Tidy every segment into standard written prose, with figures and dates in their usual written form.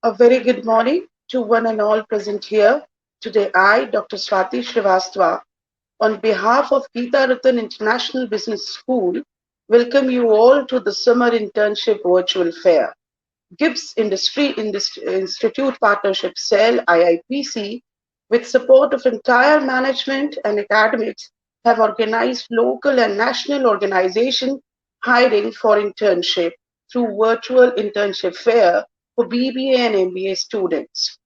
A very good morning to one and all present here. Today, I, Dr. Swati Srivastava, on behalf of Geeta Ratan International Business School, welcome you all to the Summer Internship Virtual Fair. GIBS Institute Partnership Cell IIPC, with support of entire management and academics, have organized local and national organization hiring for internship through virtual internship fair for BBA and MBA students.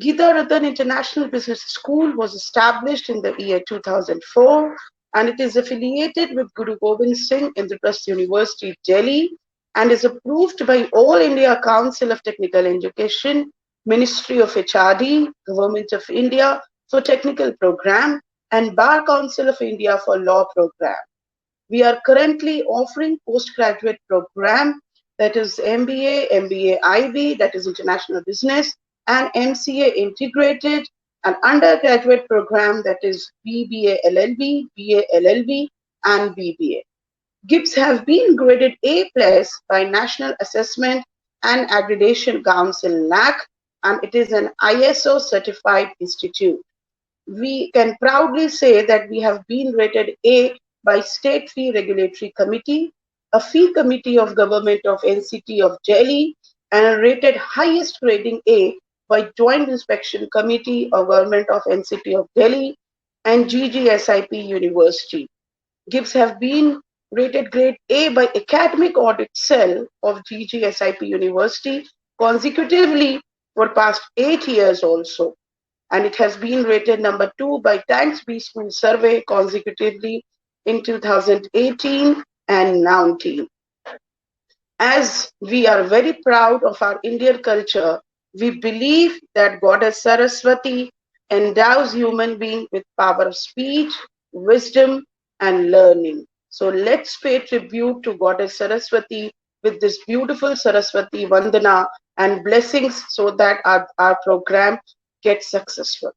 Geeta Ratan International Business School was established in the year 2004 and it is affiliated with Guru Gobind Singh Indraprasth University, Delhi and is approved by All India Council of Technical Education, Ministry of HRD, Government of India for Technical Program and Bar Council of India for Law Program. We are currently offering postgraduate program that is MBA, MBA IB, that is International Business, and MCA Integrated, an undergraduate program that is BBA LLB, BA LLB, and BBA. GIBS have been graded A+ by National Assessment and Accreditation Council NAC, and it is an ISO certified institute. We can proudly say that we have been rated A by State Fee Regulatory Committee, a fee committee of Government of NCT of Delhi, and rated highest grading A by Joint Inspection Committee of Government of NCT of Delhi and GGSIP University. GIBS have been rated grade A by Academic Audit Cell of GGSIP University consecutively for past 8 years also. And it has been rated number 2 by Tanks B School Survey consecutively in 2018 and 19. As we are very proud of our Indian culture, we believe that Goddess Saraswati endows human being with power of speech, wisdom, and learning. So let's pay tribute to Goddess Saraswati with this beautiful Saraswati Vandana and blessings so that our program gets successful.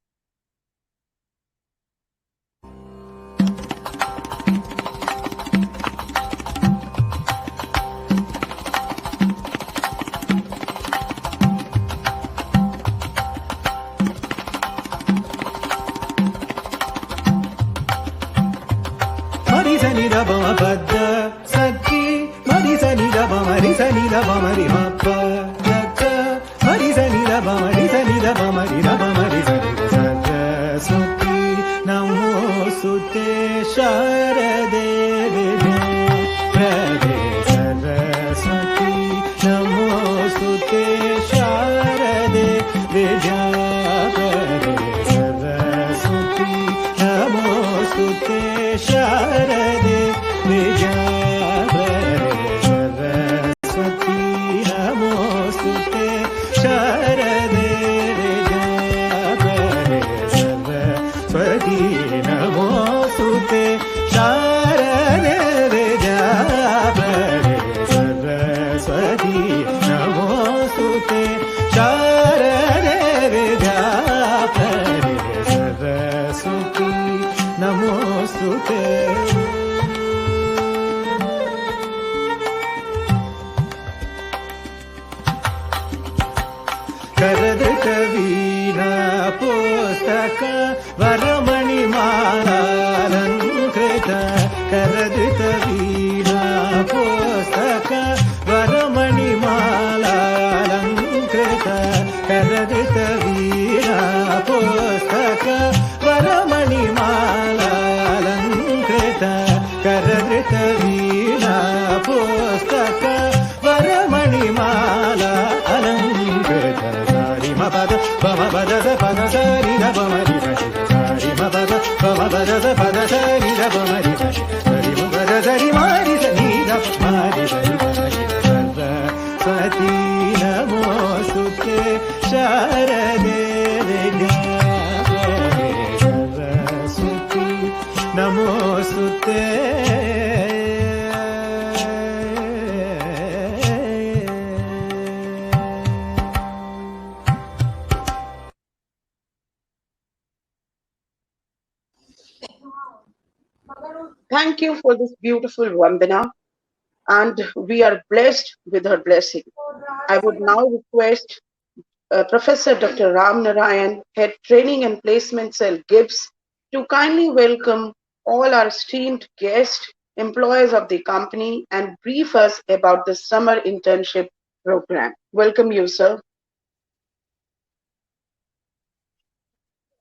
Thank you for this beautiful Vandana, and we are blessed with her blessing. I would now request Professor Dr. Ram Narayan, Head Training and Placement Cell GIBS, to kindly welcome all our esteemed guests, employees of the company, and brief us about the summer internship program. Welcome you, sir.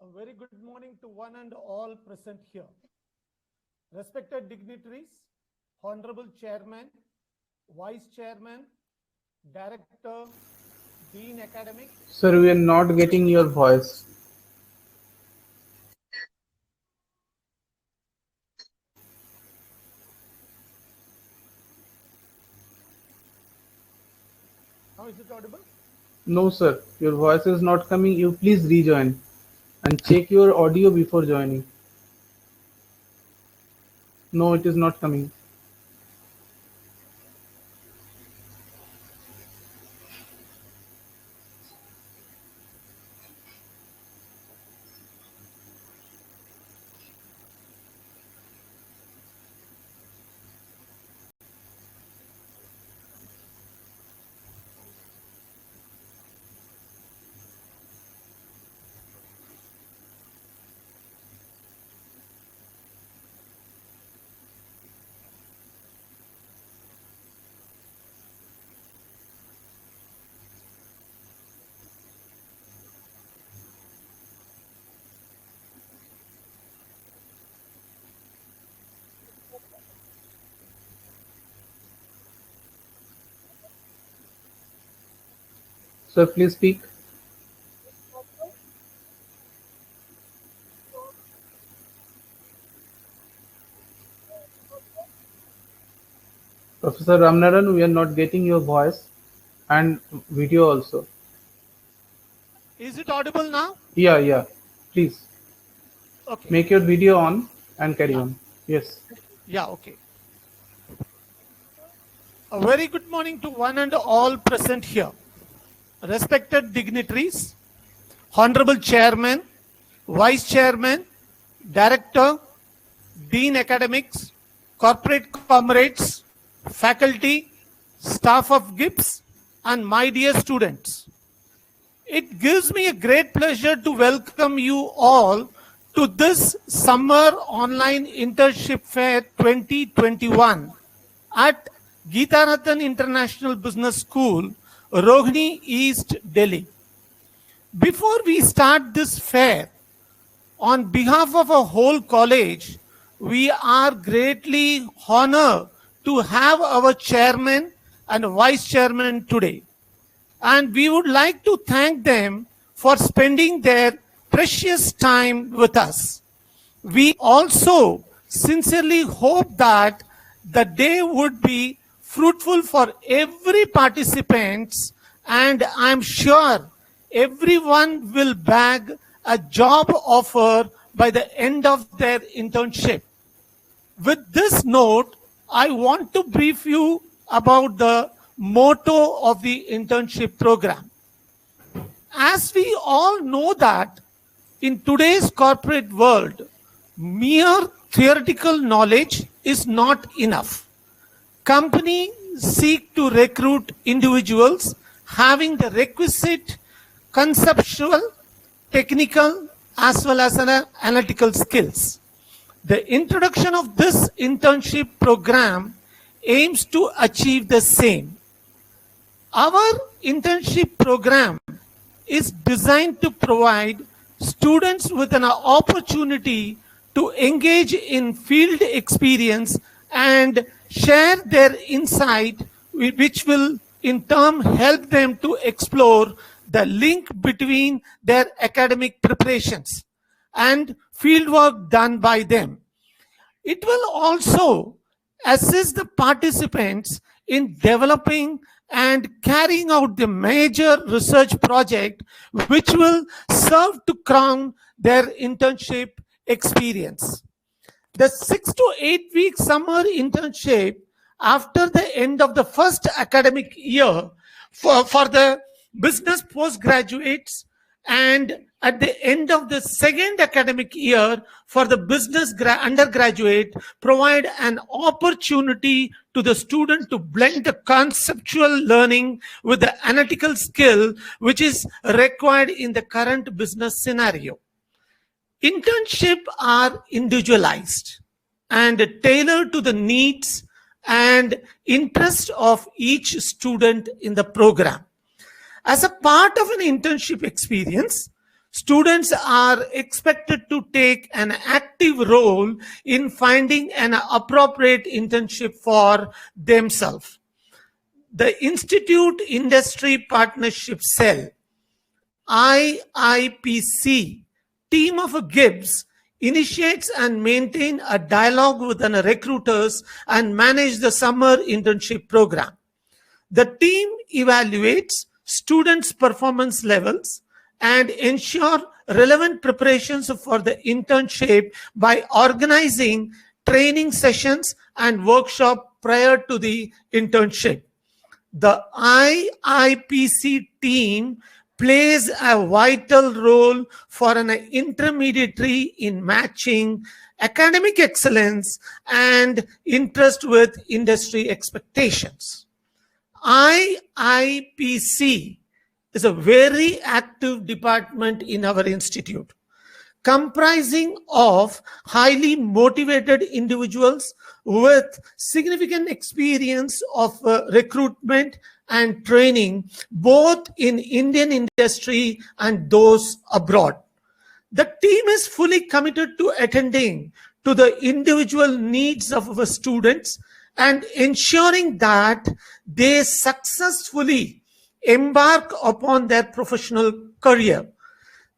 A very good morning to one and all present here. Respected dignitaries, Honorable Chairman, Vice Chairman, Director, Dean Academics. Sir, we are not getting your voice. Now is it audible? No, sir, your voice is not coming. You please rejoin and check your audio before joining. No, it is not coming. Sir, please speak. Professor Ramnaran, we are not getting your voice and video also. Is it audible now? Yeah. Please Okay. make your video on and carry on. Yes. Yeah, okay. A very good morning to one and all present here. Respected dignitaries, Honorable Chairman, Vice Chairman, Director, Dean Academics, Corporate Comrades, Faculty, Staff of GIBS, and my dear students. It gives me a great pleasure to welcome you all to this Summer Online Internship Fair 2021 at Geetarathan International Business School, Rohini East, Delhi. Before we start this fair, on behalf of our whole college, we are greatly honored to have our chairman and vice chairman today. And we would like to thank them for spending their precious time with us. We also sincerely hope that the day would be fruitful for every participant, and I'm sure everyone will bag a job offer by the end of their internship. With this note, I want to brief you about the motto of the internship program. As we all know that in today's corporate world, mere theoretical knowledge is not enough. Companies seek to recruit individuals having the requisite conceptual, technical, as well as analytical skills. The introduction of this internship program aims to achieve the same. Our internship program is designed to provide students with an opportunity to engage in field experience and share their insight, which will in turn help them to explore the link between their academic preparations and fieldwork done by them. It will also assist the participants in developing and carrying out the major research project which will serve to crown their internship experience. The 6 to 8 week summer internship after the end of the first academic year for the business postgraduates And at the end of the second academic year for the business undergraduate, provide an opportunity to the student to blend the conceptual learning with the analytical skill which is required in the current business scenario. Internships are individualized and tailored to the needs and interest of each student in the program. As a part of an internship experience, students are expected to take an active role in finding an appropriate internship for themselves. The Institute Industry Partnership Cell, IIPC, team of Gibbs initiates and maintain a dialogue with the recruiters and manage the summer internship program. The team evaluates students' performance levels and ensure relevant preparations for the internship by organizing training sessions and workshops prior to the internship. The IIPC team plays a vital role for an intermediary in matching academic excellence and interest with industry expectations. IIPC is a very active department in our institute, comprising of highly motivated individuals with significant experience of recruitment and training, both in Indian industry and those abroad. The team is fully committed to attending to the individual needs of our students and ensuring that they successfully embark upon their professional career.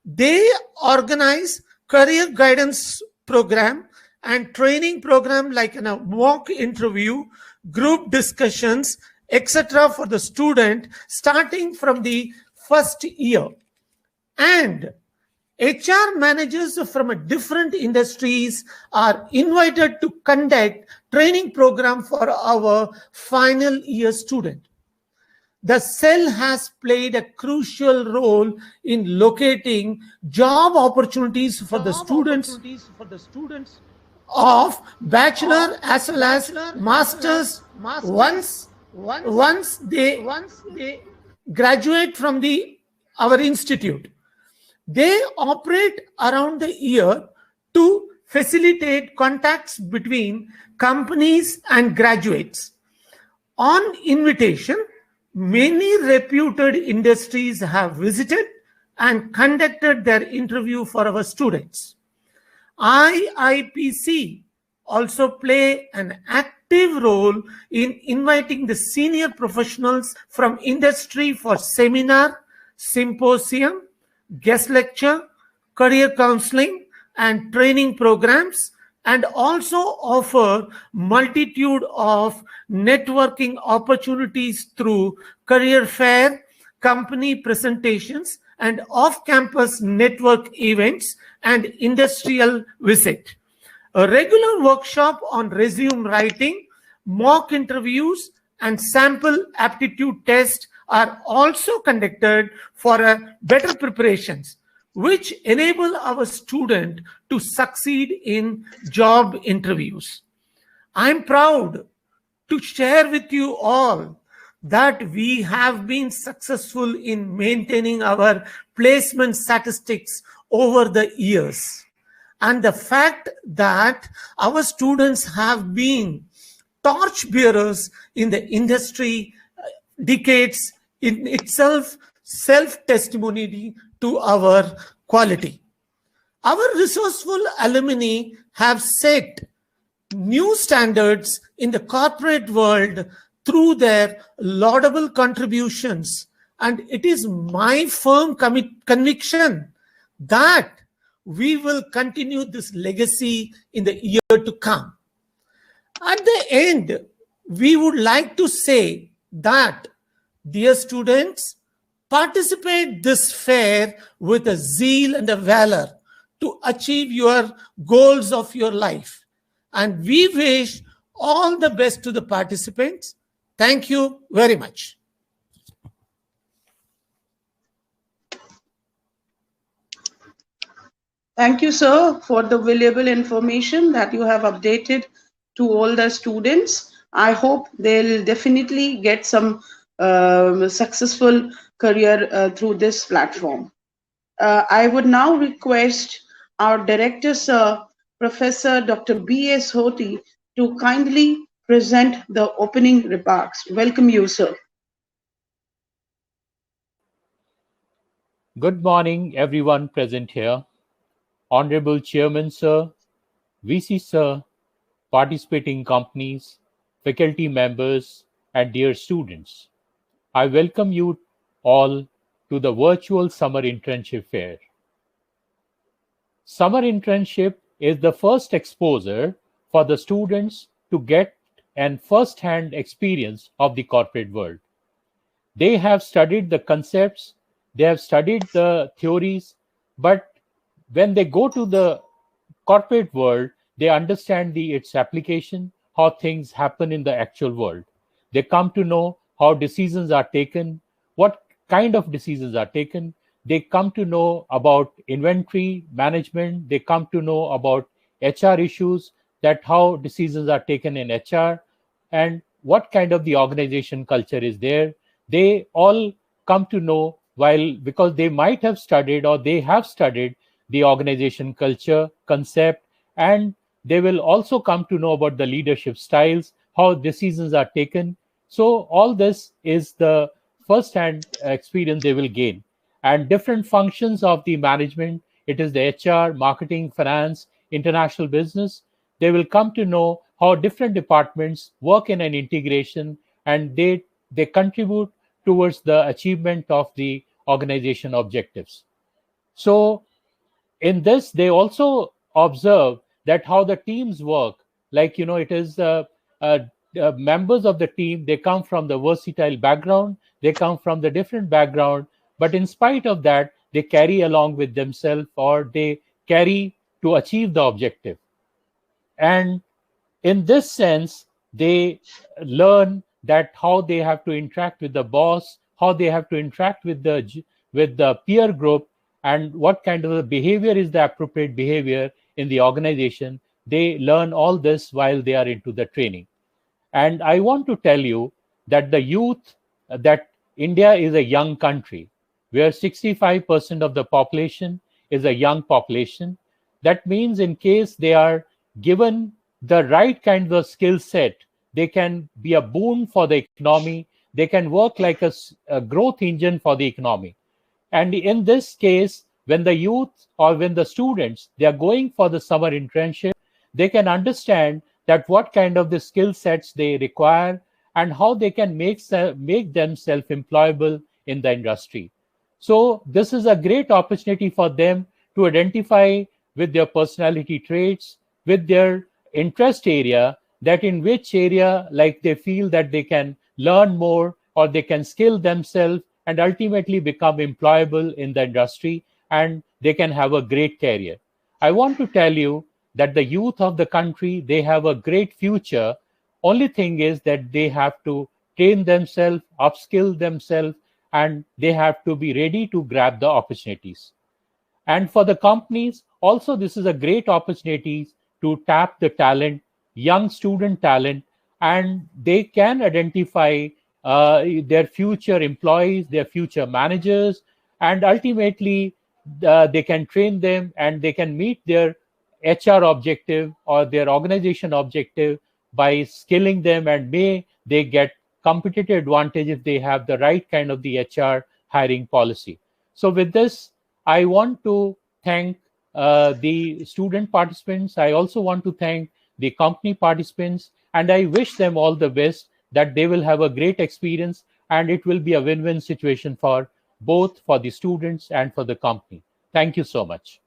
They organize career guidance program and training program like a mock interview, group discussions, etc. for the student starting from the first year. And HR managers from different industries are invited to conduct training program for our final year student. The cell has played a crucial role in locating job opportunities for the students of bachelor as well as masters once they graduate from our institute. They operate around the year to facilitate contacts between companies and graduates. On invitation, many reputed industries have visited and conducted their interview for our students. IIPC also play an active role in inviting the senior professionals from industry for seminar, symposium, guest lecture, career counseling, and training programs, and also offer multitude of networking opportunities through career fair, company presentations, and off-campus network events and industrial visit. A regular workshop on resume writing, mock interviews, and sample aptitude tests are also conducted for a better preparations, which enable our student to succeed in job interviews. I'm proud to share with you all that we have been successful in maintaining our placement statistics over the years. And the fact that our students have been torchbearers in the industry decades in itself self-testimony to our quality. Our resourceful alumni have set new standards in the corporate world through their laudable contributions, and it is my firm conviction that we will continue this legacy in the year to come. At the end, we would like to say that, dear students, participate this fair with a zeal and a valor to achieve your goals of your life. And we wish all the best to the participants. Thank you very much. Thank you, sir, for the valuable information that you have updated to all the students. I hope they'll definitely get some successful career through this platform. I would now request our director, sir, Professor Dr. B.S. Hoti, to kindly present the opening remarks. Welcome you, sir. Good morning, everyone present here. Honorable Chairman, sir, VC, sir, participating companies, faculty members, and dear students. I welcome you all to the virtual summer internship fair. Summer internship is the first exposure for the students to get an first-hand experience of the corporate world. They have studied the concepts, they have studied the theories, but when they go to the corporate world, they understand its application, how things happen in the actual world. They come to know how decisions are taken, what kind of decisions are taken. They come to know about inventory management. They come to know about HR issues, that how decisions are taken in HR, and what kind of the organization culture is there. They all come to know while, because they might have studied or they have studied the organization culture concept, and they will also come to know about the leadership styles, how decisions are taken. So all this is the first hand experience they will gain. And different functions of the management, it is the HR, marketing, finance, international business, they will come to know how different departments work in an integration, and they contribute towards the achievement of the organization objectives. So in this, they also observe that how the teams work. Like, it is uh, members of the team, they come from the versatile background, they come from the different background, but in spite of that, they carry along with themselves, or they carry to achieve the objective. And in this sense, they learn that how they have to interact with the boss, how they have to interact with the peer group, and what kind of a behavior is the appropriate behavior in the organization. They learn all this while they are into the training. And I want to tell you that the youth, that India is a young country where 65% of the population is a young population. That means in case they are given the right kind of skill set, they can be a boon for the economy. They can work like a growth engine for the economy. And in this case, when the youth or when the students, they are going for the summer internship, they can understand that what kind of the skill sets they require and how they can make them self-employable in the industry. So this is a great opportunity for them to identify with their personality traits, with their interest area, that in which area like they feel that they can learn more or they can skill themselves and ultimately become employable in the industry, and they can have a great career. I want to tell you that the youth of the country, they have a great future. Only thing is that they have to train themselves, upskill themselves, and they have to be ready to grab the opportunities. And for the companies, also, this is a great opportunity to tap the talent, young student talent, and they can identify their future employees, their future managers, and ultimately they can train them and they can meet their HR objective or their organization objective by skilling them, and may they get competitive advantage if they have the right kind of the HR hiring policy. So with this, I want to thank the student participants. I also want to thank the company participants, and I wish them all the best, that they will have a great experience and it will be a win-win situation for both for the students and for the company. Thank you so much.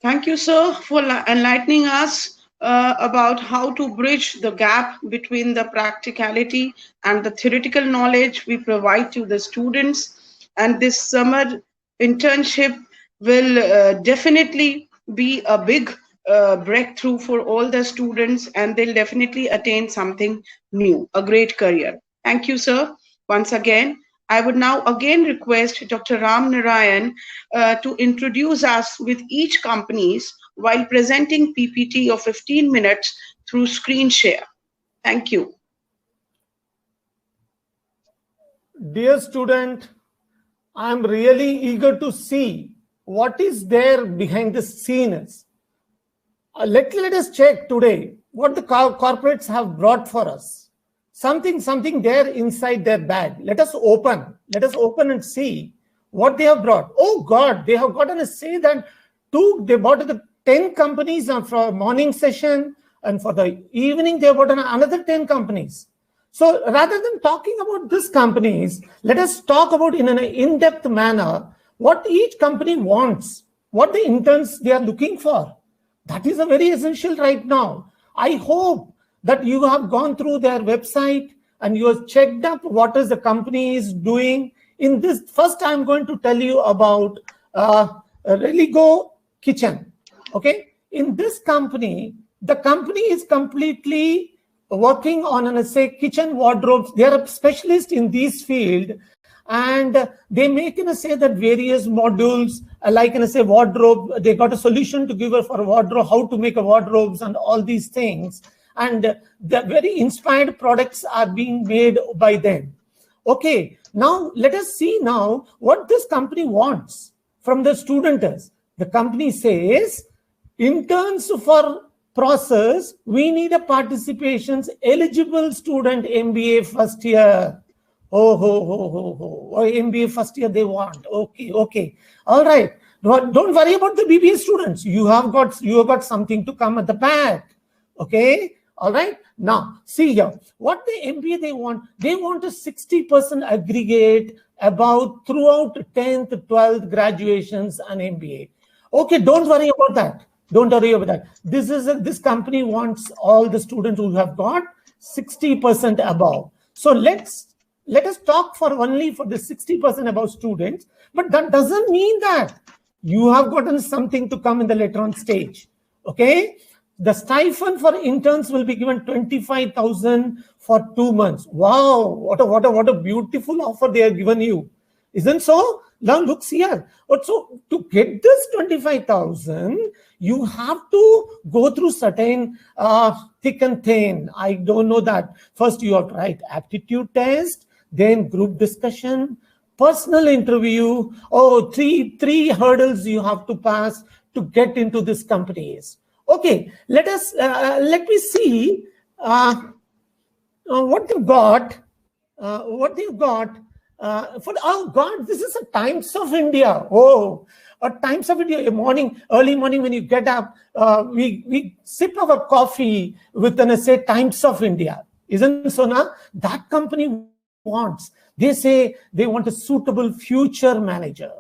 Thank you, sir, for enlightening us about how to bridge the gap between the practicality and the theoretical knowledge we provide to the students. And this summer internship will definitely be a big breakthrough for all the students, and they'll definitely attain something new, a great career. Thank you, sir. Once again, I would now again request Dr. Ram Narayan to introduce us with each companies while presenting PPT of 15 minutes through screen share. Thank you. Dear student, I'm really eager to see what is there behind the scenes. Let us check today what the corporates have brought for us. Something there inside their bag. Let us open and see what they have brought. Oh God, they have gotten a say that they bought the 10 companies for morning session, and for the evening they bought another 10 companies. So rather than talking about these companies, let us talk about in an in-depth manner what each company wants, what the interns they are looking for. That is a very essential right now. I hope that you have gone through their website and you have checked up what is the company is doing. In this, first I'm going to tell you about Religo Kitchen. Okay, in this company, the company is completely working on, say, kitchen wardrobes. They are a specialist in this field, and they make, say, that various modules, like, say, wardrobe. They got a solution to give her for a wardrobe, how to make a wardrobes and all these things. And the very inspired products are being made by them. Okay, now let us see now what this company wants from the students. The company says, interns for process, we need a participations eligible student MBA first year. MBA first year they want. Okay. All right. Don't worry about the BBA students. You have got something to come at the back. Okay. All right. Now, see here. What the MBA they want a 60% aggregate about throughout 10th, 12th graduations and MBA. Okay, don't worry about that. Don't worry about that. This company wants all the students who have got 60% above. So let us talk only for the 60% above students, but that doesn't mean that you have gotten something to come in the later on stage. Okay, the stipend for interns will be given 25,000 for 2 months. Wow, what a beautiful offer they have given you, isn't so? Now looks here. So to get this 25,000, you have to go through certain thick and thin. I don't know that. First you have to write aptitude test, then group discussion, personal interview. Three hurdles you have to pass to get into these companies. Okay, let me see what you got. God, this is a Times of India. A Times of India. Early morning when you get up, we sip our coffee with say Times of India. Isn't so now? That company wants. They say they want a suitable future manager.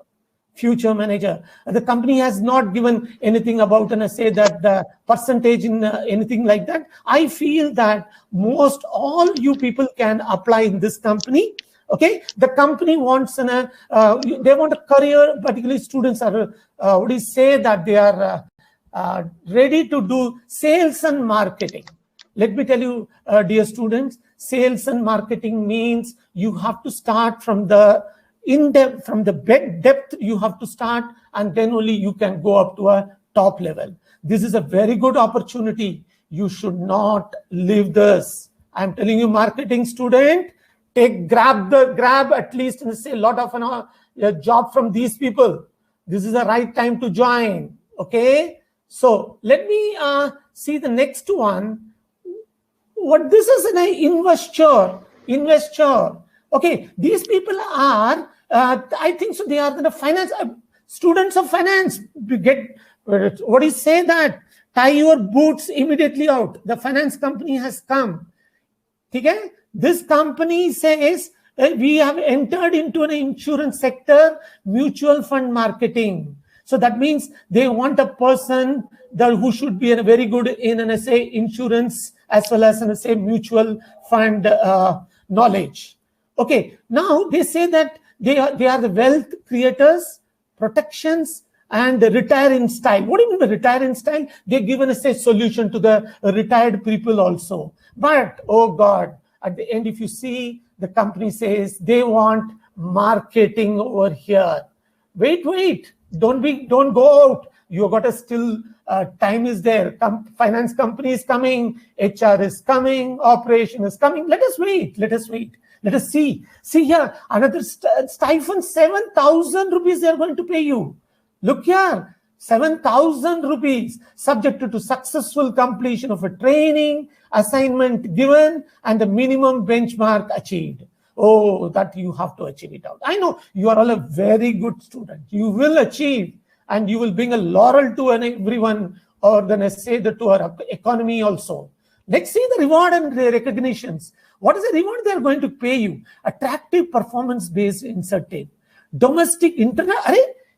The company has not given anything about say that the percentage in anything like that. I feel that most all you people can apply in this company. Okay, the company wants they want a career. Particularly students are that they are ready to do sales and marketing. Let me tell you, dear students, sales and marketing means you have to start from the in-depth, from the depth you have to start, and then only you can go up to a top level. This is a very good opportunity. You should not leave this. I'm telling you, marketing student, grab at least and say a lot of a job from these people. This is the right time to join. Okay, so let me see the next one. What this is an investor. Okay, these people are I think so they are the finance students of finance. What do you say that? Tie your boots immediately out. The finance company has come. Okay? This company says we have entered into an insurance sector, mutual fund marketing. So that means they want a person who should be very good in say insurance as well as say mutual fund knowledge. Okay, now they say that they are the wealth creators, protections, and retire in style. What do you mean by retire in style? They're given a say solution to the retired people also. But oh God, at the end, if you see, the company says they want marketing over here. Wait. Don't go out. You got to still, time is there. Finance company is coming, HR is coming, operation is coming. Let us wait. Let us see. See here, another stipend, 7,000 rupees they are going to pay you. Look here, 7,000 rupees subject to successful completion of a training, assignment given, and the minimum benchmark achieved. Oh, that you have to achieve it out. I know you are all a very good student. You will achieve, and you will bring a laurel to everyone, or then I say that to our economy also. Let's see the reward and the recognitions. What is the reward they are going to pay you? Attractive performance-based incentive. Domestic,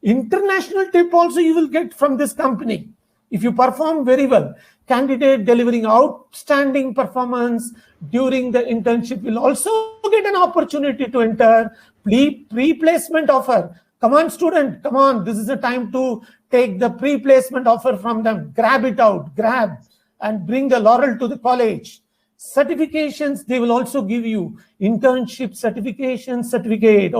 international tip also you will get from this company. If you perform very well, candidate delivering outstanding performance during the internship will also get an opportunity to enter pre-placement offer. Come on, student, come on. This is the time to take the pre-placement offer from them. Grab it out, grab, and bring the laurel to the college. Certifications, they will also give you internship certificate,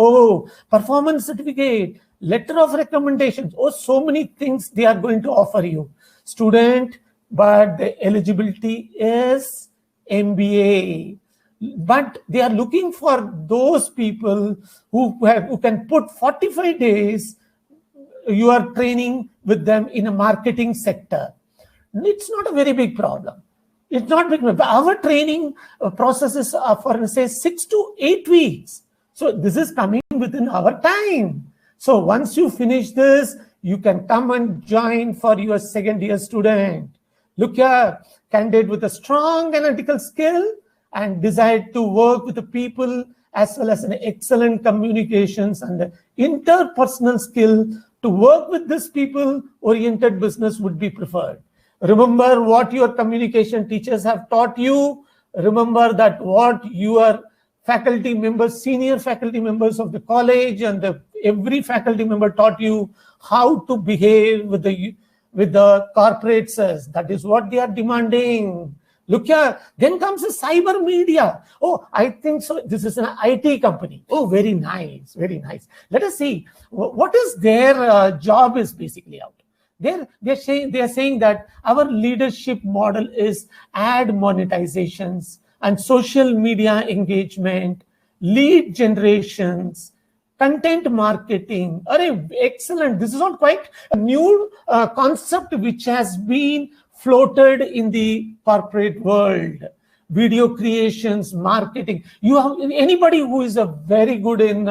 performance certificate, letter of recommendations. So many things they are going to offer you, student. But the eligibility is MBA. But they are looking for those people who can put 45 days you are training with them in a marketing sector. It's not a very big problem. It's not big. Our training processes are for, say, 6 to 8 weeks. So this is coming within our time. So once you finish this, you can come and join for your second year student. Look here, candidate with a strong analytical skill and desire to work with the people, as well as an excellent communications and the interpersonal skill to work with this people-oriented business would be preferred. Remember what your communication teachers have taught you. Remember that what your faculty members, senior faculty members of the college and every faculty member taught you how to behave with the corporates. That is what they are demanding. Look here, then comes the cyber media. Oh, I think so. This is an IT company. Oh, very nice, very nice. Let us see what is their job is basically out. They're saying that our leadership model is ad monetizations and social media engagement, lead generations, content marketing. Excellent. This is not quite a new concept which has been floated in the corporate world. Video creations, marketing. You have anybody who is a very good in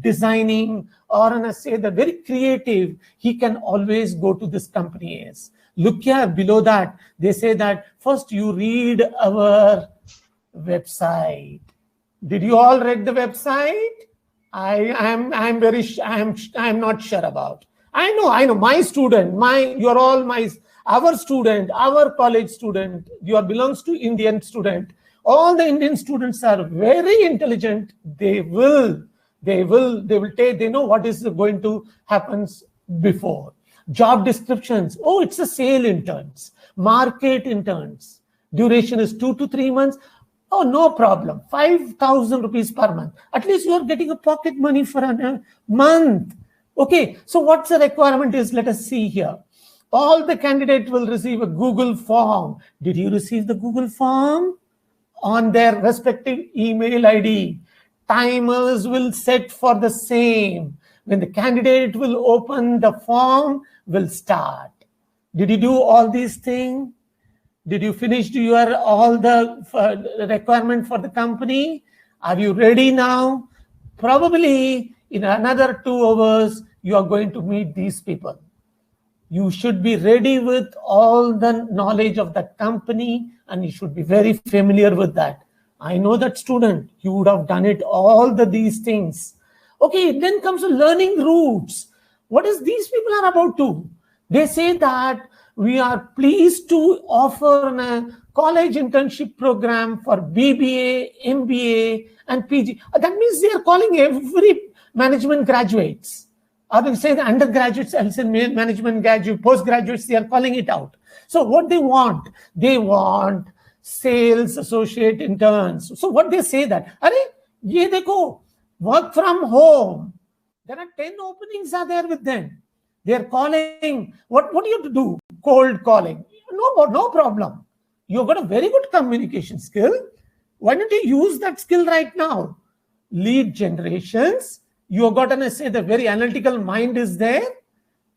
designing or very creative, he can always go to this company. Look here below that. They say that first you read our website. Did you all read the website? I'm not sure about. I know. My student, our student, our college student, you belongs to Indian student. All the Indian students are very intelligent. They know what is going to happen before. Job descriptions. Oh, it's a sale interns, market interns. Duration is 2 to 3 months. Oh, no problem. 5,000 rupees per month. At least you are getting a pocket money for a month. Okay, so what's the requirement is, let us see here. All the candidates will receive a Google form. Did you receive the Google form? On their respective email ID. Timers will set for the same. When the candidate will open the form, will start. Did you do all these things? Did you finish all the requirement for the company? Are you ready now? Probably in another 2 hours, you are going to meet these people. You should be ready with all the knowledge of that company, and you should be very familiar with that. I know that student, you would have done it these things. Okay, then comes the learning routes. What is these people are about to? They say that we are pleased to offer a college internship program for BBA, MBA, and PG. That means they are calling every management graduates. Or they say the undergraduates, also management graduate, postgraduates, they are calling it out. So what they want sales associate interns. So what they say that, ye dekho, Work from home. There are 10 openings are there with them. They're calling. What do you have to do? Cold calling. No problem. You've got a very good communication skill. Why don't you use that skill right now? Lead generations. You've got the very analytical mind is there.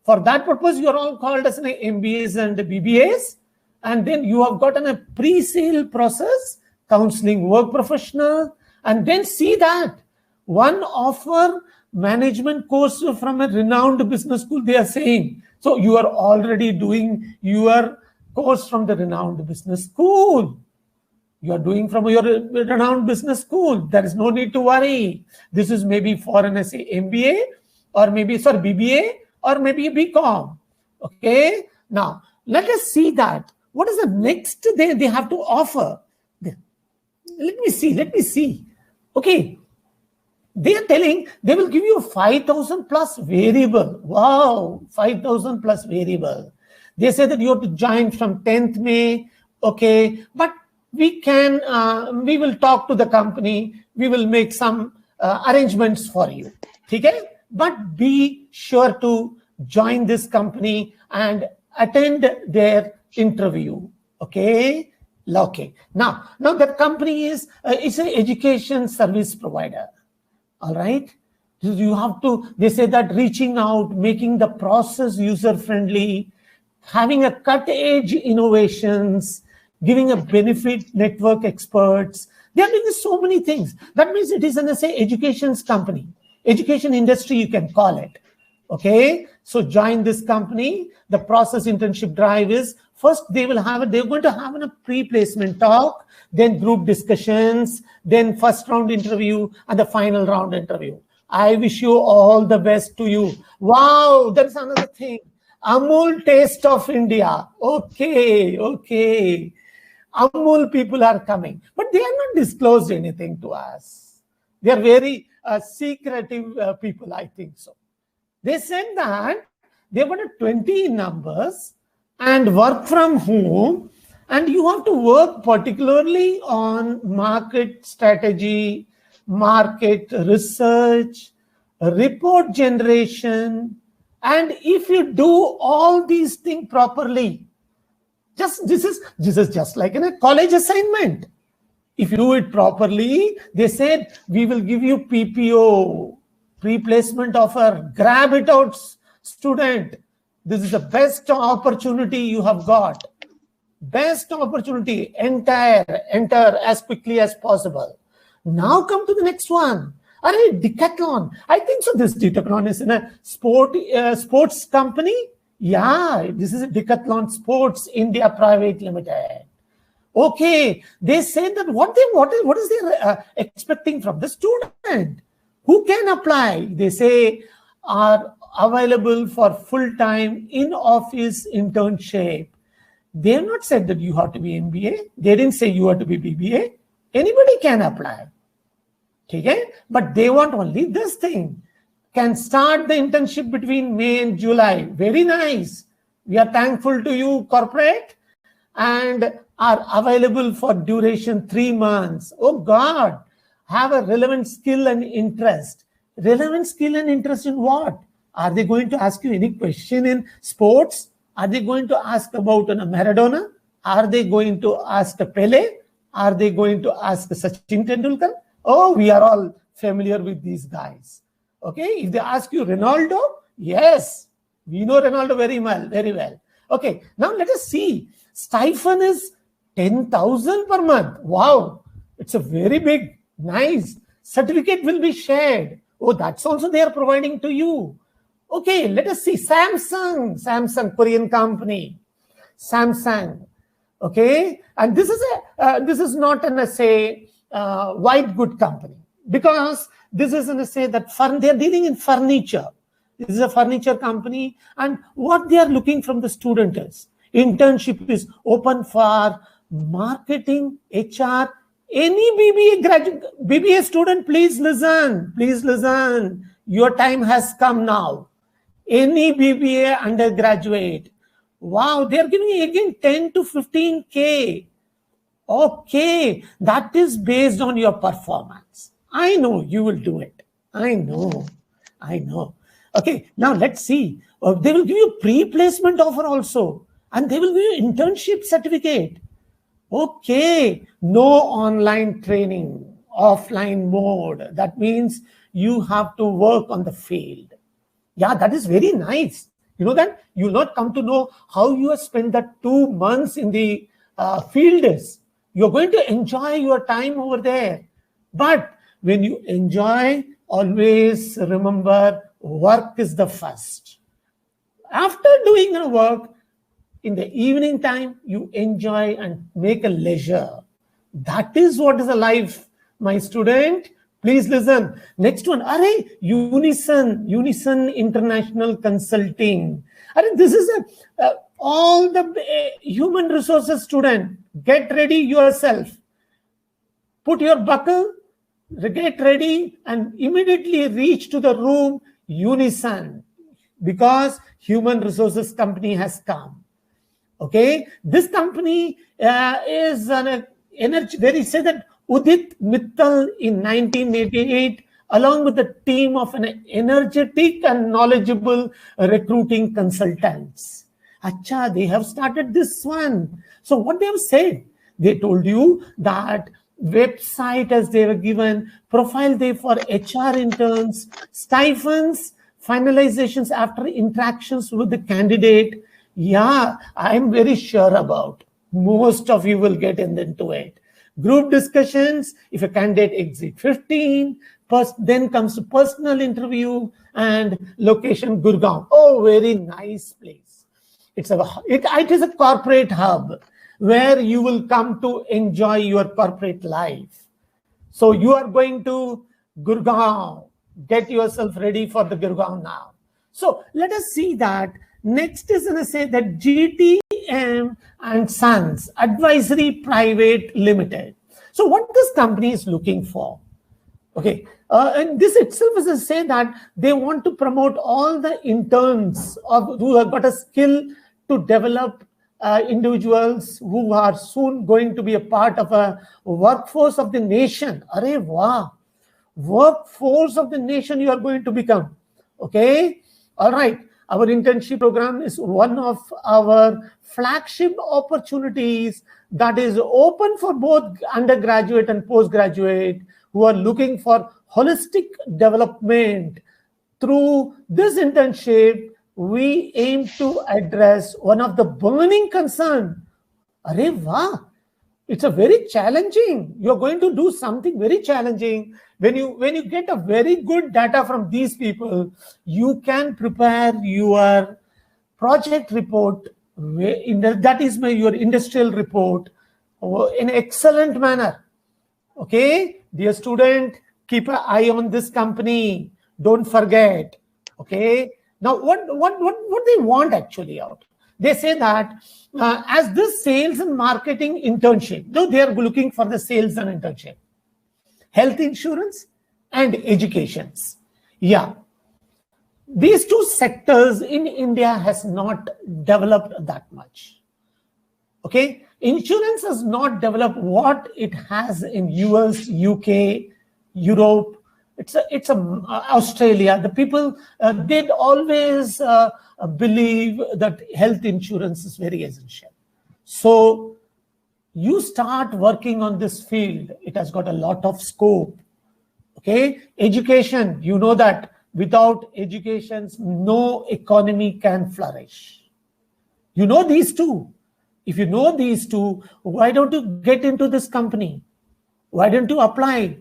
For that purpose, you're all called as MBAs and BBAs. And then you have gotten a pre-sale process, counseling work professional, and then see that one offer management course from a renowned business school, they are saying. So you are already doing your course from the renowned business school. You are doing from your renowned business school. There is no need to worry. This is maybe for an MBA or maybe BBA or maybe BCom. Okay. Now let us see that. What is the next they have to offer? Let me see. Okay. They are telling they will give you 5,000 plus variable. Wow, 5,000 plus variable. They say that you have to join from 10th May. Okay, but we will talk to the company. We will make some arrangements for you. Okay, but be sure to join this company and attend their interview. Okay. Now that company is an education service provider. All right. You have to, they say that reaching out, making the process user-friendly, having a cut-edge innovations, giving a benefit network experts. They are doing so many things. That means it is an education company, education industry, you can call it. Okay. So join this company. The process internship drive is first they're going to have a pre-placement talk, then group discussions, then first round interview, and the final round interview. I wish you all the best to you. Wow, that's another thing. Amul Taste of India. Okay. Amul people are coming, but they are not disclosed anything to us. They are very secretive people, I think so. They said that they were 20 numbers and work from home, and you have to work particularly on market strategy, market research, report generation. And if you do all these things properly, this is just like in a college assignment. If you do it properly, they said, we will give you PPO, pre-placement offer, grab it out, student. This is the best opportunity you have got. Best opportunity, enter as quickly as possible. Now come to the next one. Decathlon. I think so. This Decathlon is in a sports company. Yeah, this is a Decathlon Sports India Private Limited. Okay, they say that what is they expecting from the student? Who can apply? They say are available for full-time in-office internship. They have not said that you have to be MBA. They didn't say you have to be BBA. Anybody can apply. Okay? But they want only this thing. Can start the internship between May and July. Very nice. We are thankful to you, corporate, and are available for duration 3 months. Oh God, have a relevant skill and interest. Relevant skill and interest in what? Are they going to ask you any question in sports? Are they going to ask about Maradona? Are they going to ask Pele? Are they going to ask Sachin Tendulkar? Oh, we are all familiar with these guys. Okay, if they ask you Ronaldo, yes, we know Ronaldo very well. Okay, now let us see. Stipend is 10,000 per month. Wow, it's a very big, nice. Certificate will be shared. Oh, that's also they are providing to you. Okay, let us see. Samsung, Korean company. Samsung. Okay, and this is not an white good company, because this is that they are dealing in furniture. This is a furniture company, and what they are looking from the student is internship is open for marketing, HR, any BBA student. Please listen. Your time has come now. Any BBA undergraduate. Wow, they are giving again 10 to 15K. Okay, that is based on your performance. I know you will do it. I know. I know. Okay, now let's see. They will give you pre-placement offer also, and they will give you internship certificate. Okay, no online training, offline mode. That means you have to work on the field. Yeah, that is very nice. You know that you'll not come to know how you have spent that 2 months in the field is. You're going to enjoy your time over there. But when you enjoy, always remember work is the first. After doing your work, in the evening time, you enjoy and make a leisure. That is what is a life, my student. Please listen. Next one, Unison International Consulting. This is all the human resources student. Get ready yourself. Put your buckle, get ready, and immediately reach to the room Unison, because human resources company has come. Okay, this company is an energy. They say that Udit Mittal in 1988, along with a team of an energetic and knowledgeable recruiting consultants. Acha, they have started this one. So what they have said, they told you that website as they were given, profile day for HR interns, stipends, finalizations after interactions with the candidate. Yeah, I'm very sure about. Most of you will get into it. Group discussions, if a candidate exceeds 15, then comes to personal interview, and location Gurgaon. Oh, very nice place. It is a corporate hub where you will come to enjoy your corporate life. So you are going to Gurgaon. Get yourself ready for the Gurgaon now. So let us see that. Next is going to say that GTM and Sons Advisory Private Limited. So what this company is looking for? Okay, and this itself is to say that they want to promote all the interns who have got a skill to develop individuals who are soon going to be a part of a workforce of the nation. Arey wow, workforce of the nation you are going to become. Okay, all right. Our internship program is one of our flagship opportunities that is open for both undergraduate and postgraduate who are looking for holistic development. Through this internship, we aim to address one of the burning concerns. Arey wow, it's a very challenging. You're going to do something very challenging. When you get a very good data from these people, you can prepare your project report, that is your industrial report, in excellent manner. Okay, dear student, keep an eye on this company. Don't forget. Okay, now what they want actually out? They say that as this sales and marketing internship, though they are looking for the sales and internship, health insurance and educations. Yeah, these two sectors in India has not developed that much. Okay, insurance has not developed what it has in US, UK, Europe. It's Australia. The people did always believe that health insurance is very essential. So you start working on this field. It has got a lot of scope. Okay, education. You know that without education, no economy can flourish. You know these two. If you know these two, why don't you get into this company? Why don't you apply?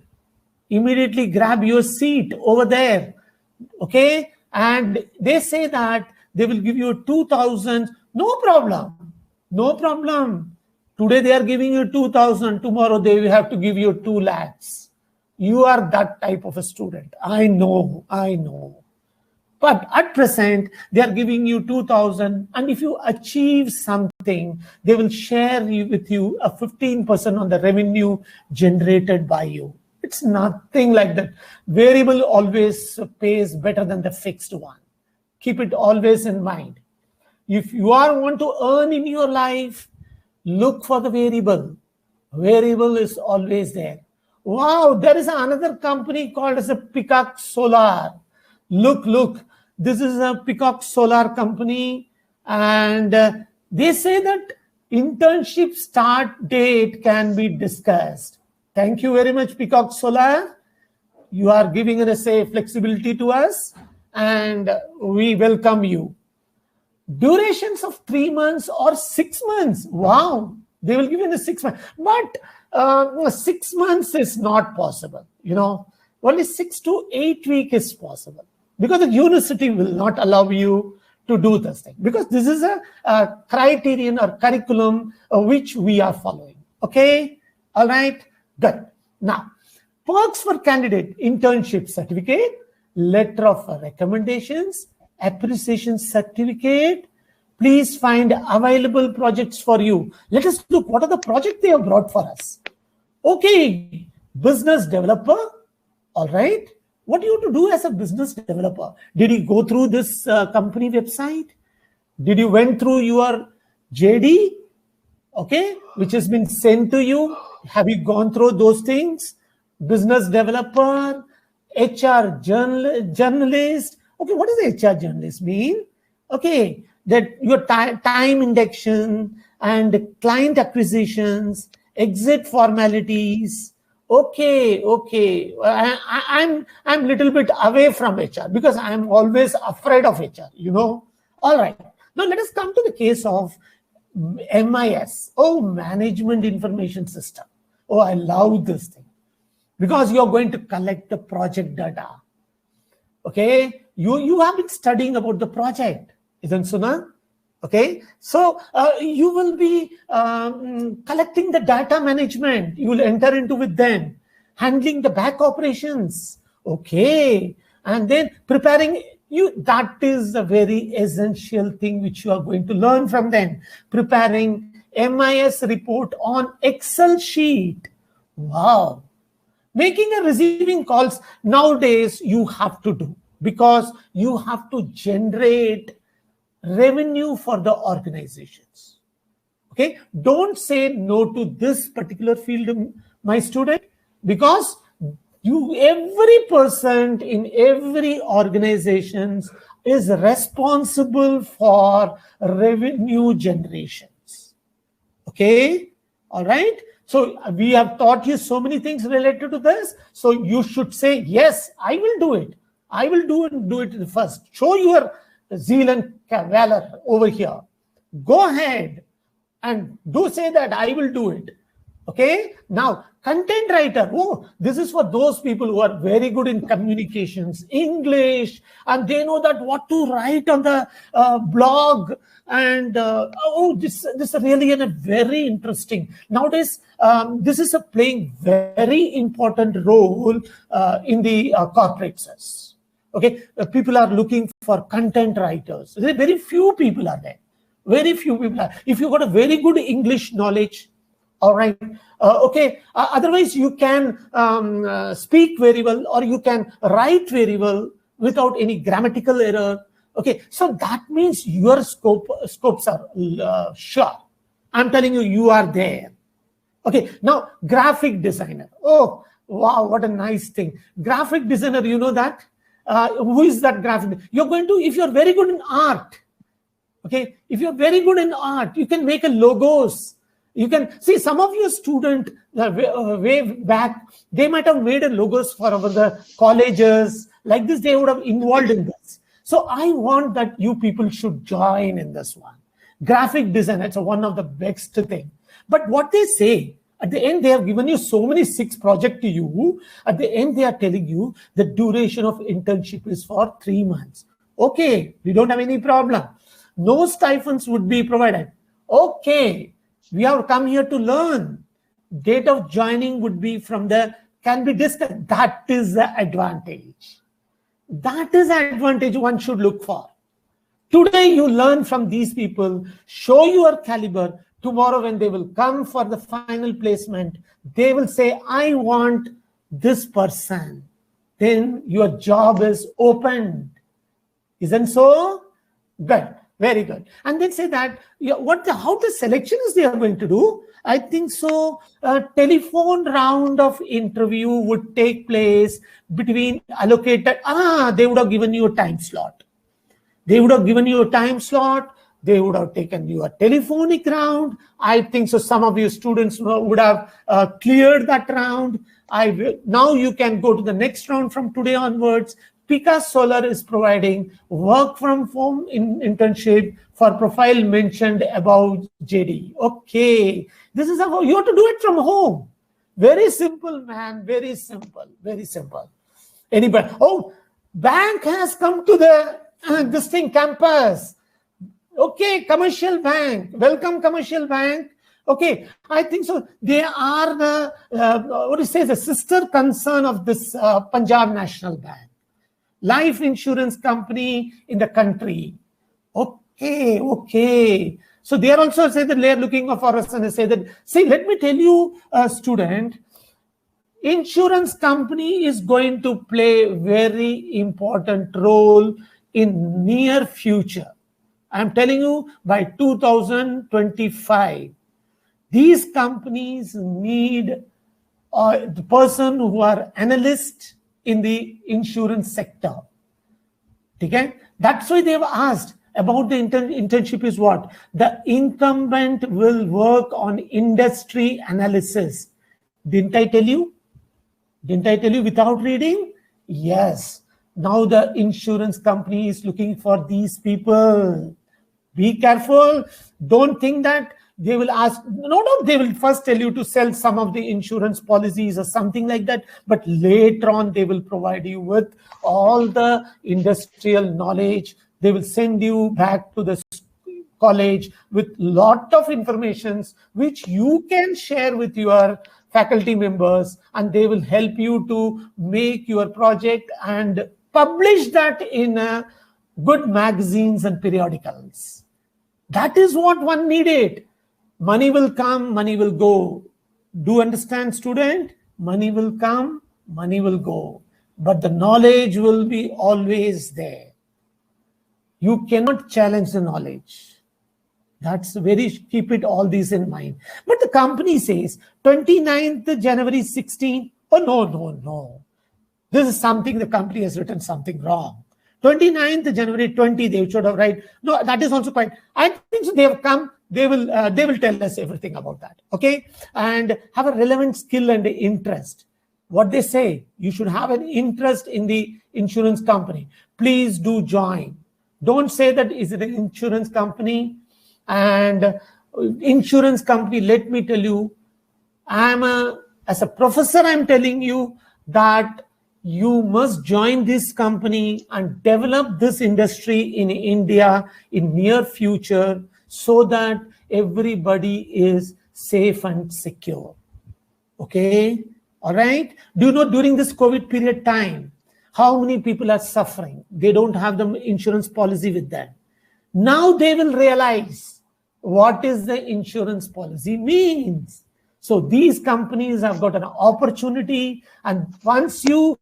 Immediately grab your seat over there. Okay, and they say that they will give you 2,000. No problem. No problem. Today they are giving you 2,000. Tomorrow they will have to give you 2 lakhs. You are that type of a student. I know. But at present, they are giving you 2,000. And if you achieve something, they will share with you a 15% on the revenue generated by you. It's nothing like that. Variable always pays better than the fixed one. Keep it always in mind. If you want to earn in your life, look for the variable. Variable is always there. Wow, there is another company called as a Peacock Solar. Look, this is a Peacock Solar company, and they say that internship start date can be discussed. Thank you very much, Peacock Solar. You are giving us a flexibility to us, and we welcome you. Durations of 3 months or 6 months. Wow, they will give you the 6 months, but 6 months is not possible. Only 6 to 8 weeks is possible, because the university will not allow you to do this thing, because this is a criterion or curriculum which we are following. Okay, all right, good. Now, perks for candidate: internship certificate, letter of recommendations, appreciation certificate. Please find available projects for you. Let us look what are the projects they have brought for us. Okay, business developer. All right, what do you have to do as a business developer? Did you go through this company website? Did you went through your JD? Okay, which has been sent to you. Have you gone through those things? Business developer, HR journalist. Okay, what does HR journalist mean? Okay, that your time induction and client acquisitions, exit formalities. Okay. I'm little bit away from HR because I'm always afraid of HR. All right. Now let us come to the case of MIS. Oh, Management Information System. Oh, I love this thing, because you're going to collect the project data. Okay, you have been studying about the project, isn't Suna? Okay, so you will be collecting the data management. You will enter into with them, handling the back operations. Okay, and then preparing you. That is a very essential thing which you are going to learn from them. Preparing MIS report on Excel sheet. Wow. Making and receiving calls nowadays you have to do, because you have to generate revenue for the organizations. Okay, don't say no to this particular field, my student, because every person in every organization is responsible for revenue generations. Okay, all right. So we have taught you so many things related to this. So you should say, yes, I will do it. I will do it first. Show your zeal and valor over here. Go ahead and do say that I will do it. Okay. Now, content writer. Oh, this is for those people who are very good in communications, English, and they know that what to write on the blog. And this is really a very interesting. Nowadays, this is playing very important role in the corporates. Okay, people are looking for content writers. Very few people are there. Very few people are. If you got a very good English knowledge, all right. Okay. Otherwise, you can speak very well, or you can write very well without any grammatical error. Okay. So that means your scopes are sure. I'm telling you, you are there. Okay. Now, graphic designer. Oh, wow. What a nice thing. Graphic designer, you know that? Who is that graphic? You're going to, if you're very good in art. Okay. If you're very good in art, you can make a logos. You can see some of your students way back, they might have made a logos for the colleges. Like this, they would have involved in this. So I want that you people should join in this one. Graphic design, it's one of the best thing. But what they say, at the end, they have given you so many 6 projects to you. At the end, they are telling you the duration of internship is for 3 months. Okay, we don't have any problem. No stipends would be provided. Okay. We have come here to learn. Date of joining would be can be discussed. That is the advantage. That is the advantage one should look for. Today you learn from these people, show your caliber. Tomorrow when they will come for the final placement, they will say, I want this person. Then your job is opened. Isn't so? Good. Very good. And then say that how the selection is they are going to do. I think so. A telephone round of interview would take place between allocated. They would have given you a time slot. They would have given you a time slot. They would have taken you a telephonic round. I think so. Some of you students would have cleared that round. Now you can go to the next round from today onwards. Picas Solar is providing work from home internship for profile mentioned above JD. Okay, this is how you have to do it from home. Very simple, man. Very simple. Very simple. Anybody? Oh, bank has come to the this thing campus. Okay, commercial bank. Welcome, commercial bank. Okay, I think so. They are the the sister concern of this Punjab National Bank. Life insurance company in the country. Okay. So they are also say that they are looking for us and they say that, see, let me tell you, student, insurance company is going to play very important role in near future. I'm telling you, by 2025, these companies need the person who are analysts in the insurance sector. Okay? That's why they have asked about the internship is what? The incumbent will work on industry analysis. Didn't I tell you? Didn't I tell you without reading? Yes. Now the insurance company is looking for these people. Be careful. Don't think that they will ask, no, they will first tell you to sell some of the insurance policies or something like that. But later on, they will provide you with all the industrial knowledge. They will send you back to the college with lot of informations which you can share with your faculty members, and they will help you to make your project and publish that in good magazines and periodicals. That is what one needed. Money will come, money will go. Do understand, student? Money will come, money will go. But the knowledge will be always there. You cannot challenge the knowledge. That's very, keep it all these in mind. But the company says 29th January 16. Oh, no. This is something the company has written something wrong. 29th January 20, they should have write. No, that is also quite, I think so they have come, they will tell us everything about that. Okay. And have a relevant skill and interest. What they say, you should have an interest in the insurance company. Please do join. Don't say that is it an insurance company. And insurance company, let me tell you, as a professor, I'm telling you that you must join this company and develop this industry in India in near future so that everybody is safe and secure. Okay? All right? Do you know during this COVID period time, how many people are suffering? They don't have the insurance policy with them. Now they will realize what is the insurance policy means. So these companies have got an opportunity, and once you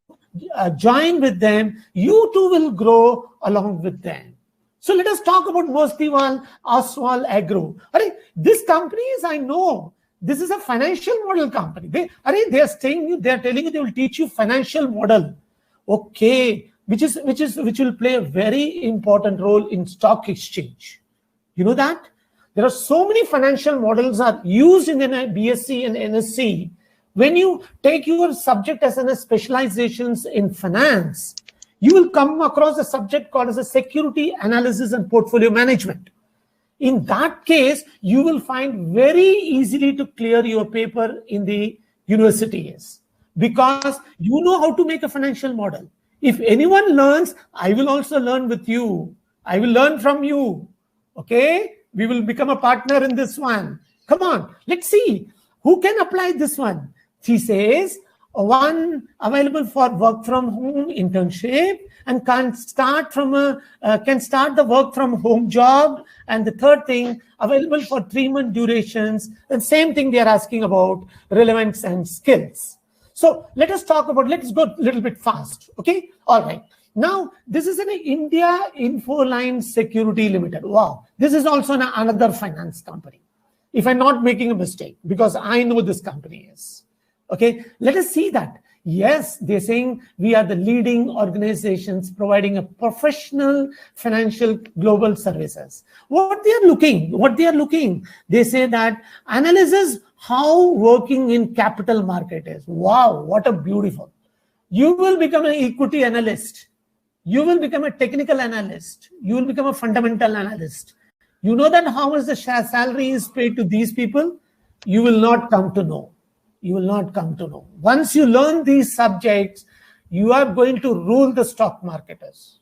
join with them, you too will grow along with them. So let us talk about Mostiwal Oswal Agro. This company is, I know, this is a financial model company. They are telling you they will teach you financial model. Okay, which will play a very important role in stock exchange. You know that? There are so many financial models are used in the BSc and NSc. When you take your subject as a specializations in finance, you will come across a subject called as a security analysis and portfolio management. In that case, you will find very easily to clear your paper in the universities because you know how to make a financial model. If anyone learns, I will also learn with you. I will learn from you. Okay? We will become a partner in this one. Come on, let's see who can apply this one. She says one available for work from home internship and can start the work from home job. And the third thing, available for 3-month durations. And same thing they are asking about relevance and skills. So let us talk about, let's go a little bit fast. Okay. All right. Now, this is an India Infoline Security Limited. Wow. This is also another finance company, if I'm not making a mistake, because I know this company is. Okay, let us see that. Yes, they're saying we are the leading organizations providing a professional financial global services. What they are looking, they say that analysis how working in capital market is. Wow, what a beautiful. You will become an equity analyst. You will become a technical analyst. You will become a fundamental analyst. You know that how much the salary is paid to these people? You will not come to know. You will not come to know. Once you learn these subjects, you are going to rule the stock marketers.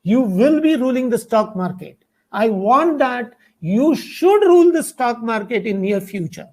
You will be ruling the stock market. I want that you should rule the stock market in near future.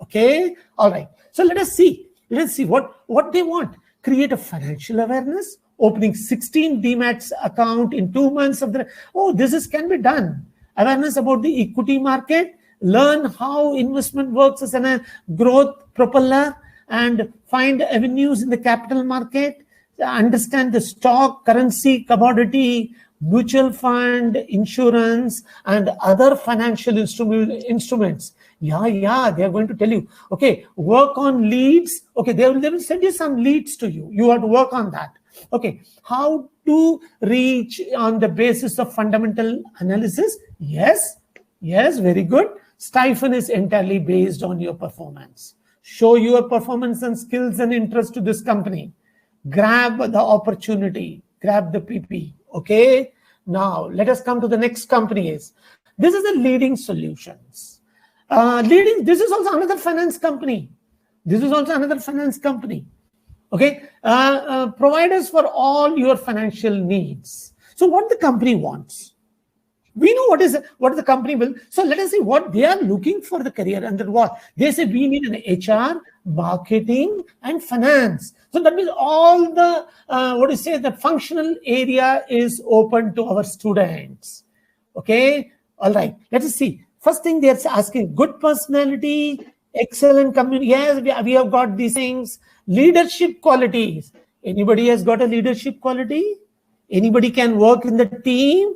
Okay? All right. So let us see. Let's see what they want. Create a financial awareness, opening 16 DMATs account in 2 months of the... Oh, this can be done. Awareness about the equity market, learn how investment works as a growth propeller, and find avenues in the capital market, understand the stock, currency, commodity, mutual fund, insurance, and other financial instruments. Yeah, they are going to tell you, okay, work on leads. Okay, they will send you some leads to you. You have to work on that. Okay, how to reach on the basis of fundamental analysis? Yes, very good. Stipend is entirely based on your performance. Show your performance and skills and interest to this company. Grab the opportunity, grab the PP. Okay, now let us come to the next company. This is the Leading Solutions. This is also another finance company. Okay, providers for all your financial needs. So what the company wants, we know what the company will. So let us see what they are looking for the career under what they say. We need an HR, marketing, and finance. So that means all the the functional area is open to our students. Okay, all right. Let us see. First thing they're asking: good personality, excellent community. Yes, we have got these things. Leadership qualities. Anybody has got a leadership quality? Anybody can work in the team?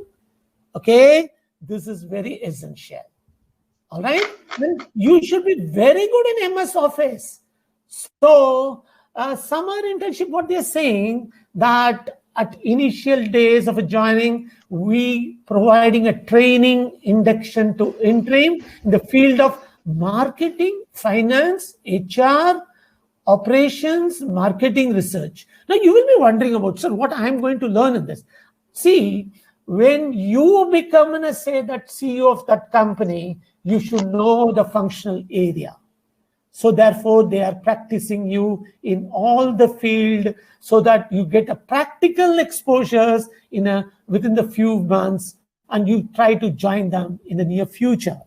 Okay, this is very essential. All right, then you should be very good in MS Office. So, summer internship, what they're saying that at initial days of joining, we providing a training induction to interim in the field of marketing, finance, HR, operations, marketing, research. Now you will be wondering about, sir, what I'm going to learn in this. See, when you become, say, that CEO of that company, you should know the functional area. So therefore, they are practicing you in all the field so that you get a practical exposures within the few months, and you try to join them in the near future.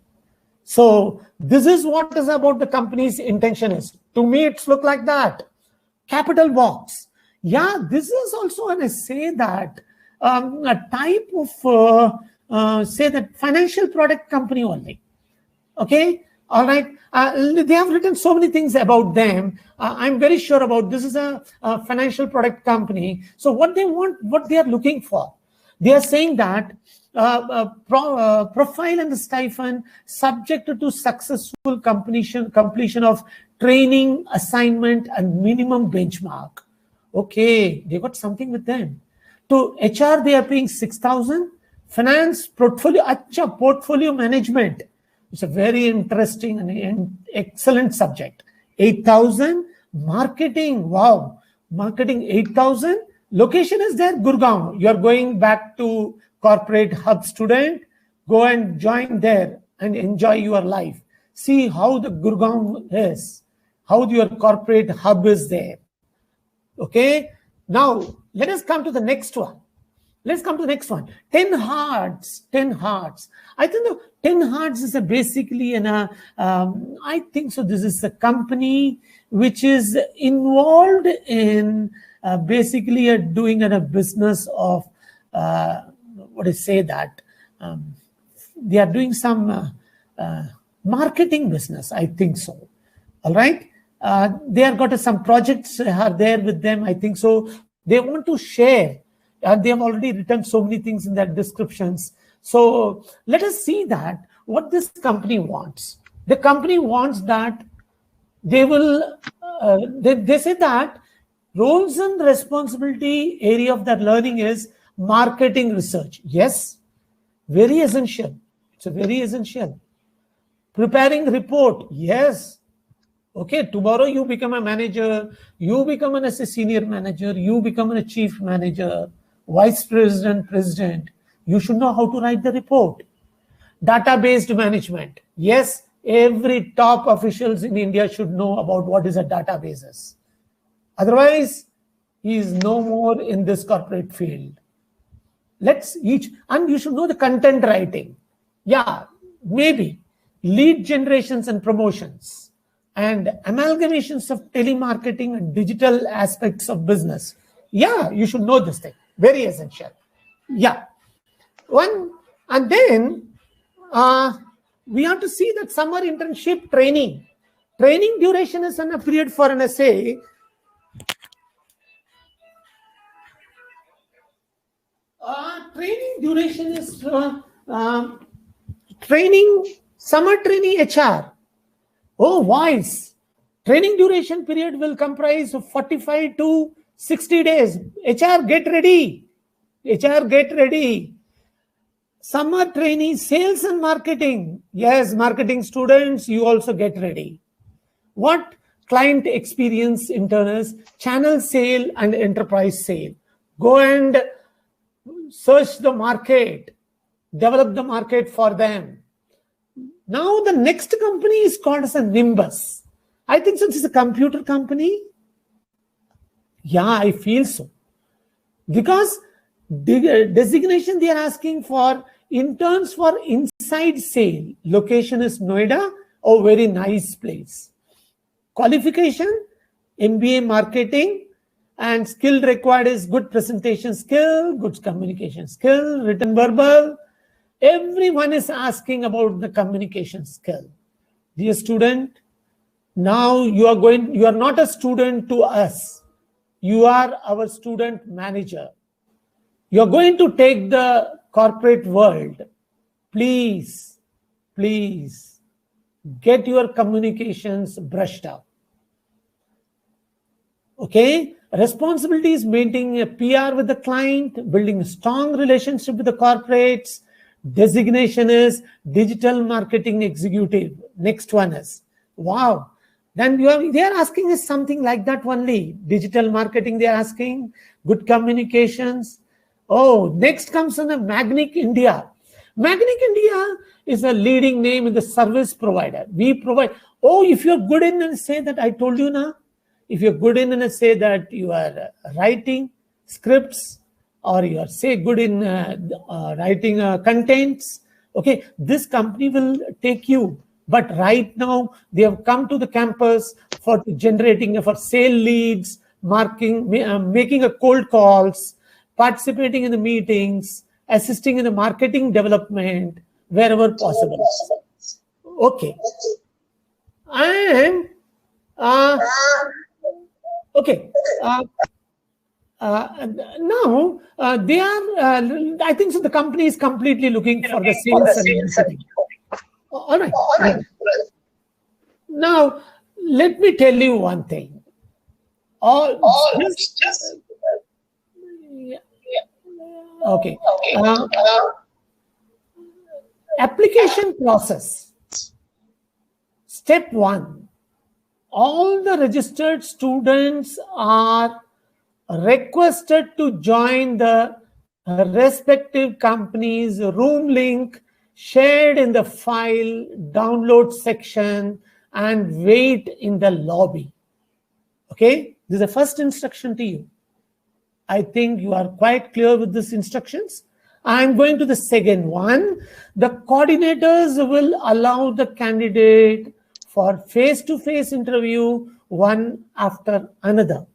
So this is what is about the company's intention is. To me, it's look like that. Capital box. Yeah, this is also an essay that a type of say that financial product company only. Okay, all right. They have written so many things about them. I'm very sure about this is a financial product company. So what they want, what they are looking for, they are saying that profile and the stipend subject to successful completion of training, assignment, and minimum benchmark. Okay, they got something with them. To HR, they are paying 6,000. Finance, portfolio management. It's a very interesting and excellent subject. 8,000. Marketing, wow. Marketing, 8,000. Location is there, Gurgaon. You're going back to corporate hub student. Go and join there and enjoy your life. See how the Gurgaon is. How your corporate hub is there. Okay. Now, let us come to the next one. 10 Hearts. I think the 10 Hearts is basically I think so. This is a company which is involved in basically doing a business of they are doing some marketing business. I think so. All right. They have got some projects are there with them. I think so. They want to share and they have already written so many things in their descriptions. So let us see that what this company wants. The company wants that they will, they say that roles and responsibility area of that learning is marketing research. Yes, very essential. It's a very essential. Preparing report. Yes. Okay, tomorrow you become a manager, you become a senior manager, you become a chief manager, vice president, president. You should know how to write the report. Database management. Yes, every top officials in India should know about what is a databases. Otherwise, he is no more in this corporate field. And you should know the content writing. Yeah, maybe lead generations and promotions and amalgamations of telemarketing and digital aspects of business. Yeah, you should know this thing. Very essential. Yeah. And then we have to see that summer internship training. Training duration is in a period for an essay. Training duration is summer training HR. Oh, wise. Training duration period will comprise of 45 to 60 days. HR, get ready. HR, get ready. Summer training, sales and marketing. Yes, marketing students, you also get ready. What client experience internals, channel sale and enterprise sale. Go and search the market, develop the market for them. Now the next company is called as a Nimbus. I think so this is a computer company. Yeah, I feel so. Because the designation they are asking for interns for inside sale. Location is Noida, a very nice place. Qualification, MBA marketing, and skill required is good presentation skill, good communication skill, written verbal. Everyone is asking about the communication skill. Dear student, now you are not a student to us. You are our student manager. You are going to take the corporate world. Please, please get your communications brushed up. Okay? Responsibility is maintaining a PR with the client, building a strong relationship with the corporates. Designation is digital marketing executive. Next one is, wow. Then they are asking us something like that only. Digital marketing, they are asking. Good communications. Oh, next comes on the Magnic India. Magnic India is a leading name in the service provider. We provide. Oh, if you're good in and say that, I told you now. If you're good in and say that you are writing scripts, or you are say good in writing contents, okay, this company will take you. But right now they have come to the campus for generating, for sale leads, making a cold calls, participating in the meetings, assisting in the marketing development wherever possible. Okay. And okay. Now they are. I think so. The company is completely looking for the sales and marketing. All right. Now let me tell you one thing. Okay. Application process. Step 1. All the registered students are requested to join the respective company's room link shared in the file download section and wait in the lobby. Okay, this is the first instruction to you. I think you are quite clear with these instructions. I'm going to the second one. The coordinators will allow the candidate for face-to-face interview one after another.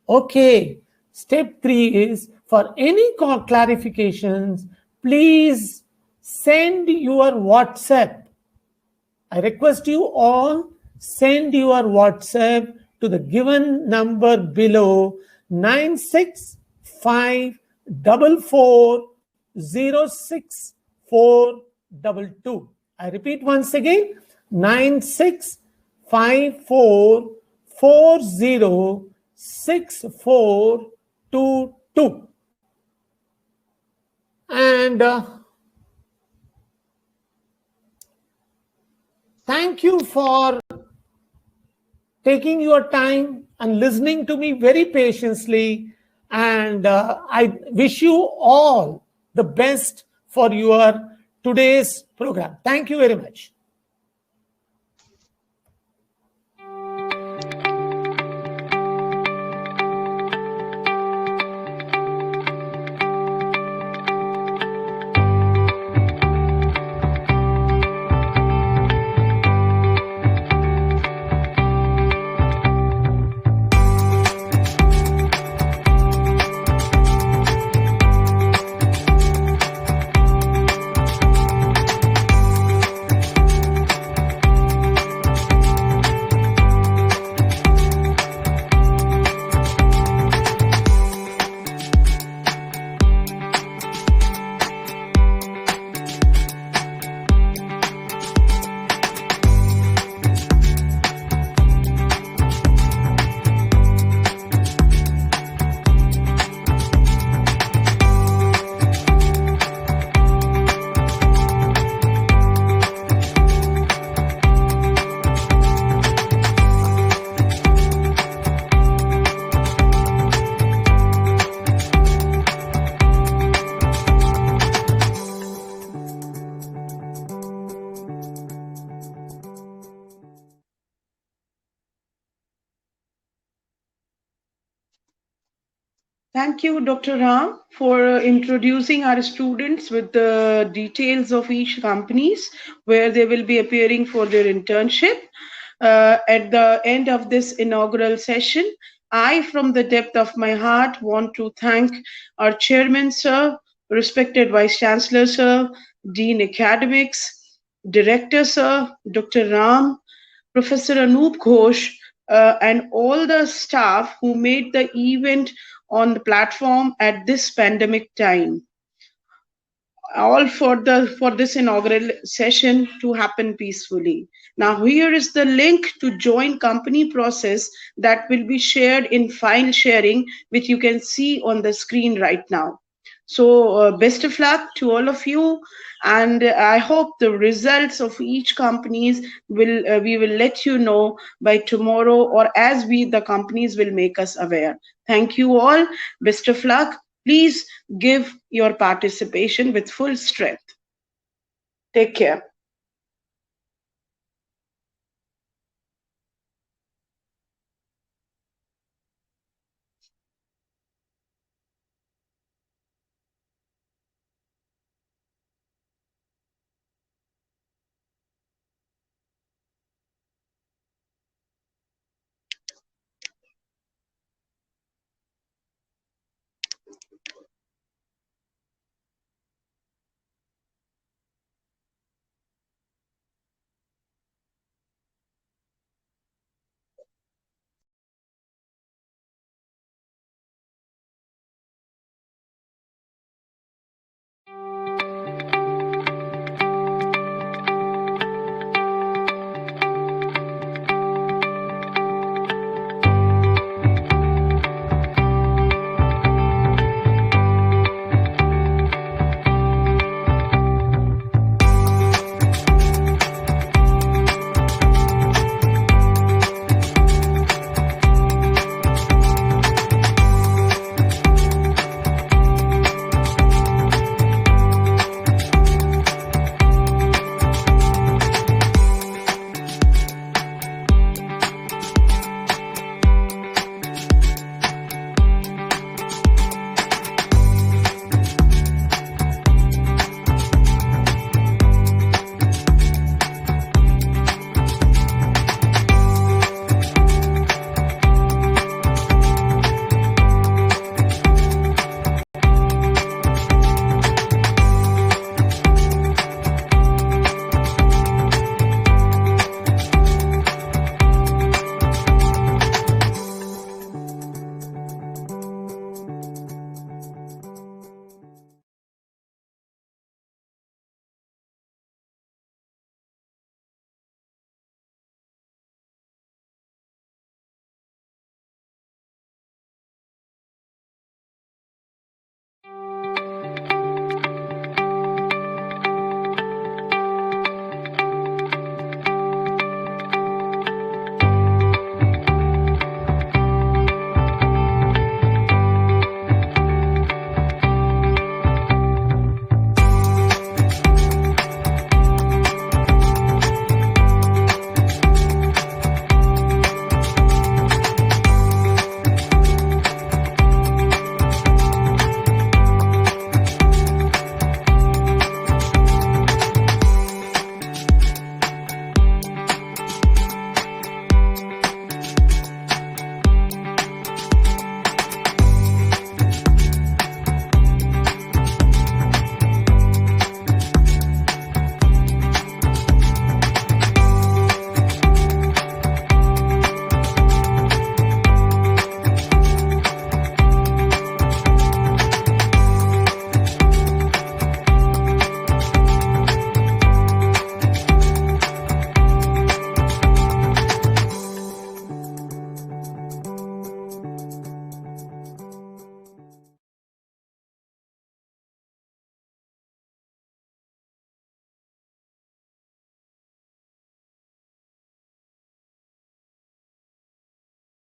Okay, step 3 is for any clarifications, please send your WhatsApp. I request you all send your WhatsApp to the given number below 965 965422. I repeat once again, 9654406422. And thank you for taking your time and listening to me very patiently. And I wish you all the best for your today's program. Thank you very much. Thank you, Dr. Ram, for introducing our students with the details of each companies where they will be appearing for their internship. At the end of this inaugural session, I, from the depth of my heart, want to thank our chairman, sir, respected vice chancellor, sir, dean academics, director, sir, Dr. Ram, Professor Anoop Ghosh, and all the staff who made the event on the platform at this pandemic time, all for this inaugural session to happen peacefully. Now here is the link to join company process that will be shared in file sharing, which you can see on the screen right now. So best of luck to all of you, and I hope the results of each companies will we will let you know by tomorrow, or as the companies will make us aware. Thank you all. Best of luck. Please give your participation with full strength. Take care.